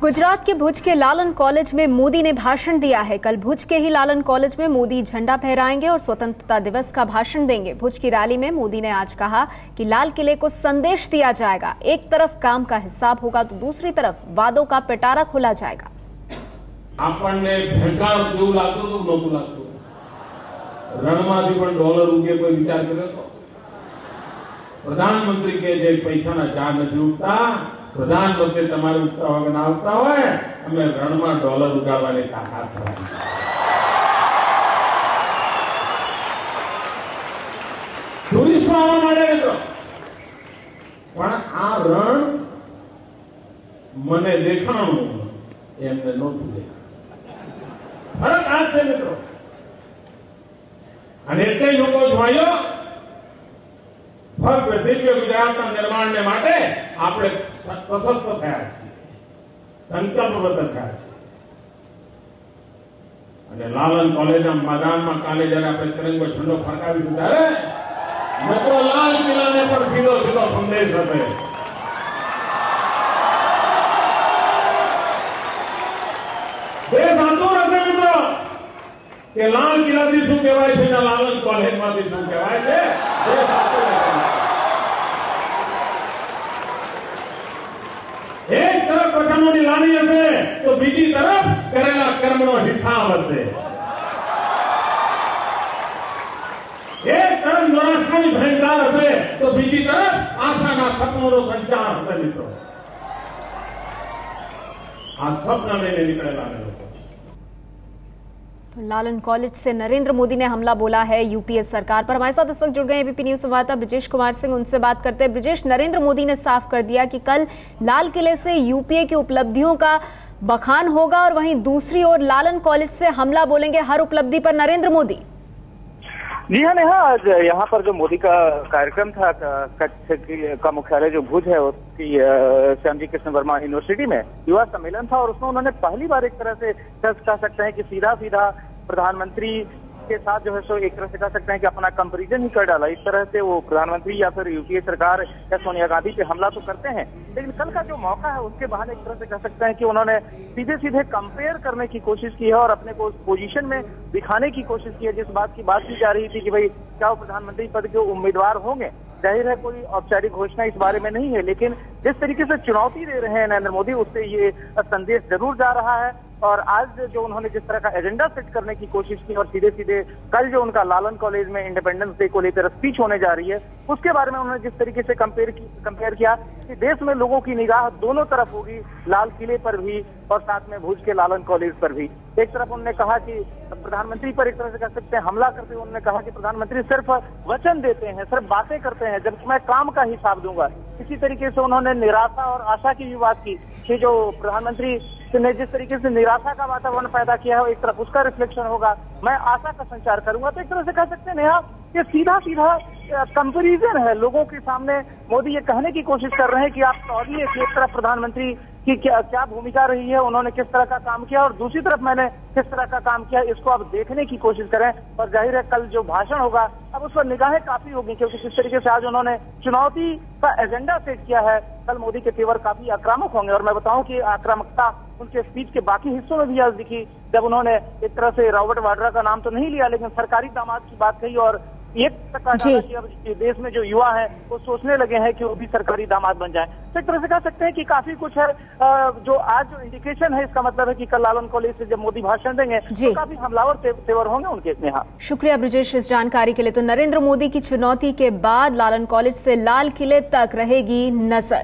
गुजरात के भुज के लालन कॉलेज में मोदी ने भाषण दिया है। कल भुज के ही लालन कॉलेज में मोदी झंडा फहराएंगे और स्वतंत्रता दिवस का भाषण देंगे। भुज की रैली में मोदी ने आज कहा कि लाल किले को संदेश दिया जाएगा, एक तरफ काम का हिसाब होगा तो दूसरी तरफ वादों का पिटारा खोला जाएगा। આપણને ભેંકાર જેવું લાગતું હતું નહોતું લાગતું? રણમાંથી પણ ડોલર ઉગે કોઈ વિચાર કર્યો તો? પ્રધાનમંત્રી કે જે પૈસાના ઝાડ નથી ઉગતા, પ્રધાનમંત્રી તમારે ઉગતા વગર ના ઉગતા હોય, અમે રણમાં ડોલર ઉગાડવાની તાકાત ધરાવીએ। ટુરિસ્ટો આવવા માંડે મિત્રો, પણ આ રણ મને દેખાણું એમને નહોતું દેખાણું। फरक आज से मित्रों, એટલે લોકો જોયો ભવ્ય દિવ્ય ગુજરાતના નિર્માણને માટે આપણે પ્રશસ્ત થયા છીએ, સંકલ્પબદ્ધ થયા છીએ। અને લાલન કોલેજના મેદાનમાં કાલે જયારે આપણે તિરંગો ઝંડો ફરકાવીશું ત્યારે મિત્રો લાલ કિલ્લાને પણ સીધો સીધો સંદેશ હશે। દેશ આતુર હશે મિત્રો કે લાલ કિલ્લાથી શું કહેવાય છે ને લાલન કોલેજમાંથી શું કહેવાય છે। દેશ આતુર હશે। એક તરફ પ્રજાઓની લાણી હશે તો બીજી તરફ કરેલા કર્મનો હિસાબ હશે। એક તરફ નિરાશાની ભયંકાર હશે તો બીજી તરફ આશાના સપનોનો સંચાર હશે મિત્રો। આ સપના લઈને નીકળેલા લોકો। लालन कॉलेज से नरेंद्र मोदी ने हमला बोला है यूपीए सरकार पर। हमारे साथ इस वक्त जुड़ गए एबीपी न्यूज संवाददाता ब्रिजेश कुमार सिंह, उनसे बात करते हैं। ब्रिजेश, नरेंद्र मोदी ने साफ कर दिया कि कल लाल किले से यूपीए की उपलब्धियों का बखान होगा और वहीं दूसरी ओर लालन कॉलेज से हमला बोलेंगे हर उपलब्धि पर नरेंद्र मोदी। जी हाँ नेहा, आज यहाँ पर जो मोदी का कार्यक्रम था कच्छ का मुख्यालय जो भुज है उसकी श्यामजी कृष्ण वर्मा यूनिवर्सिटी में युवा सम्मेलन था और उसमें उन्होंने पहली बार एक तरह से कह सकते हैं कि सीधा सीधा प्रधानमंत्री के साथ जो है सो एक तरह से कह सकते हैं कि अपना कंपैरिजन ही कर डाला। इस तरह से वो प्रधानमंत्री या फिर यूपीए सरकार या सोनिया गांधी पे हमला तो करते हैं, लेकिन कल का जो मौका है उसके बहाने एक तरह से कह सकते हैं कि उन्होंने सीधे सीधे कंपेयर करने की कोशिश की है और अपने को उस पोजीशन में दिखाने की कोशिश की है जिस बात की बात की जा रही थी कि भाई क्या वो प्रधानमंत्री पद के उम्मीदवार होंगे। जाहिर है कोई औपचारिक घोषणा इस बारे में नहीं है, लेकिन जिस तरीके से चुनौती दे रहे हैं नरेंद्र मोदी उससे ये संदेश जरूर जा रहा है। और आज जो उन्होंने जिस तरह का एजेंडा सेट करने की कोशिश की और सीधे सीधे कल जो उनका लालन कॉलेज में इंडिपेंडेंस डे को लेकर स्पीच होने जा रही है उसके बारे में उन्होंने जिस तरीके से कंपेयर किया कि देश में लोगों की निगाह दोनों तरफ होगी, लाल किले पर भी और साथ में भुज के लालन कॉलेज पर भी। एक तरफ उन्होंने कहा कि प्रधानमंत्री पर एक तरह से कह सकते हैं हमला करते हुए उन्होंने कहा कि प्रधानमंत्री सिर्फ वचन देते हैं, सिर्फ बातें करते हैं, जबकि मैं काम का हिसाब दूंगा। इसी तरीके से उन्होंने निराशा और आशा की भी बात की कि जो प्रधानमंत्री ने जिस तरीके से निराशा का वातावरण पैदा किया है एक तरफ उसका रिफ्लेक्शन होगा, मैं आशा का संचार करूंगा। तो एक तरह से कह सकते हैं नेहा कि सीधा सीधा कंपैरिजन है लोगों के सामने। मोदी ये कहने की कोशिश कर रहे हैं कि आप तौलिए कि एक तरफ प्रधानमंत्री की क्या भूमिका रही है, उन्होंने किस तरह का काम किया और दूसरी तरफ मैंने किस तरह का काम किया, इसको आप देखने की कोशिश करें। और जाहिर है कल जो भाषण होगा अब उस पर निगाहें काफी होगी क्योंकि किस तरीके से आज उन्होंने चुनौती का एजेंडा सेट किया है। कल मोदी के तेवर काफी आक्रामक होंगे और मैं बताऊं कि आक्रामकता उनके स्पीच के बाकी हिस्सों में भी आज दिखी जब उन्होंने एक तरह से रॉबर्ट वाड्रा का नाम तो नहीं लिया लेकिन सरकारी दामाद की बात कही और एक तक कि अब देश में जो युवा है वो सोचने लगे हैं कि वो भी सरकारी दामाद बन जाए। तो एक तरह से कह सकते हैं कि काफी कुछ है जो आज जो इंडिकेशन है इसका मतलब है कि कल लालन कॉलेज से जब मोदी भाषण देंगे तो काफी हमलावर तेवर होंगे उनके। नेहा, शुक्रिया ब्रिजेश इस जानकारी के लिए। तो नरेंद्र मोदी की चुनौती के बाद लालन कॉलेज से लाल किले तक रहेगी नजर।